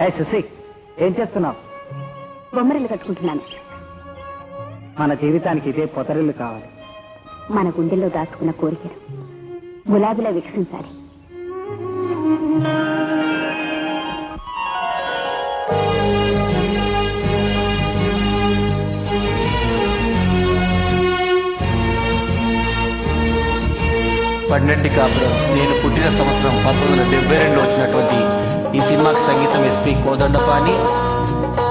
శశి, ఏం చేస్తున్నావు? బొమ్మరిల్లు కట్టుకుంటున్నాను. మన జీవితానికి ఇదే పొదరిల్లు కావాలి. మన గుండెల్లో దాచుకున్న కోరికలు గులాబీలా వికసించాలి. పన్నెండు కాపురం నేను పుట్టిన సంవత్సరం 1972 వచ్చినటువంటి ఈ సినిమాకి సంగీతం ఎస్పి కోదండపాణి,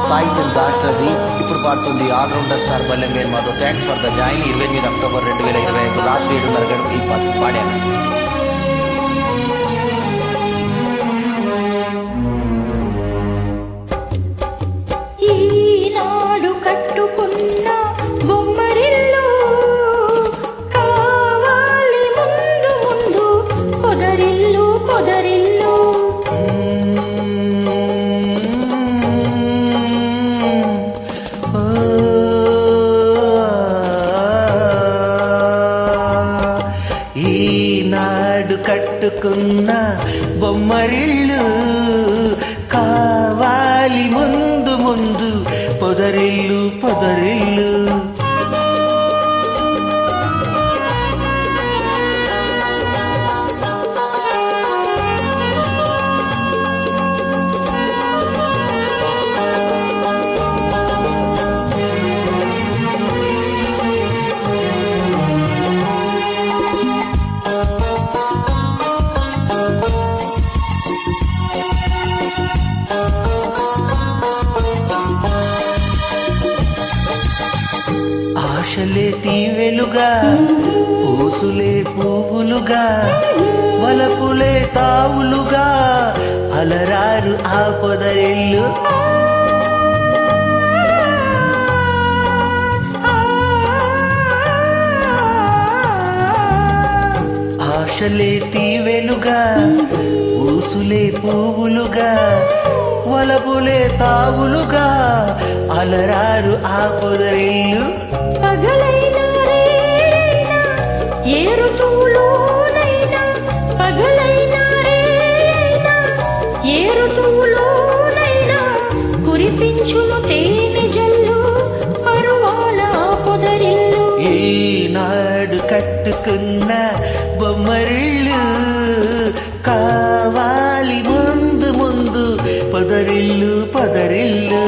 సాహిత్యం దాశరథి. ఇప్పుడు పాడుతుంది ఆల్రౌండర్ స్టార్ బల్లెంగేన్ Madhav. Thanks for the join. 28 October 2025 రాత్రి 7:30 గంటలకు ఈ పాట పాడాను. ఈనాడు కట్టుకున్న బొమ్మరిల్లు కావాలి ముందు ముందు పొదరిల్లు పొదరిల్లు. ఈనాడు కట్టుకున్న బొమ్మరిల్లు కావాలి ముందు ముందు పొదరిల్లు పొదరిల్లు. ఆశలే తీవెలుగా, పూసులే పువ్వులుగా, వలపులే తావులుగా అలరారు ఆ పొదరిల్లు. ఆశలే తీవెలుగా, పూసులే పువ్వులుగా, వలపులే తావులుగా అలరారు ఆ పొదరిల్లు. పగలైనా రేరైనా ఏ ఋతువులోనైనా, పగలైనా రేరైనా ఏ ఋతువులోనైనా కురిపించును తేనె జల్లు పరువాల పొదరిల్లు. ఈనాడు కట్టుకున్న బొమ్మరిల్లు కావాలి ముందు ముందు పొదరిల్లు పొదరిల్లు.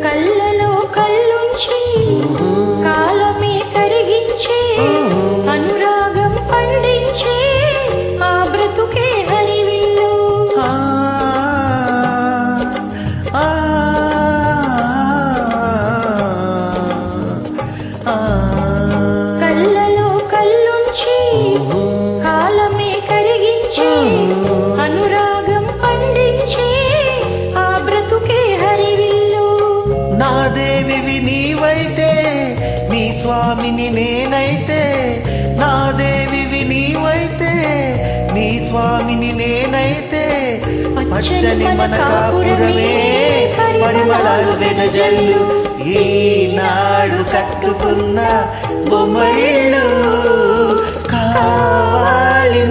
కళ్ళలో కళ్ళుంచి కాలమే కరిగించే అనురాగం పండించే ఆ బ్రతుకే హరివిల్లు. కళ్ళలో కళ్ళుంచి కాలమే కరిగించే అనురాగం పండించే ఆ బ్రతుకే హరివిల్లు. నా దేవివి నీవైతే, నీ స్వామిని నేనైతే. నా దేవివి నీవైతే, నీ స్వామిని నేనైతే. పచ్చని మన కాపురమే పరిమళాలు వెదజల్లు. ఈనాడు కట్టుకున్న బొమ్మరిల్లు కావాలి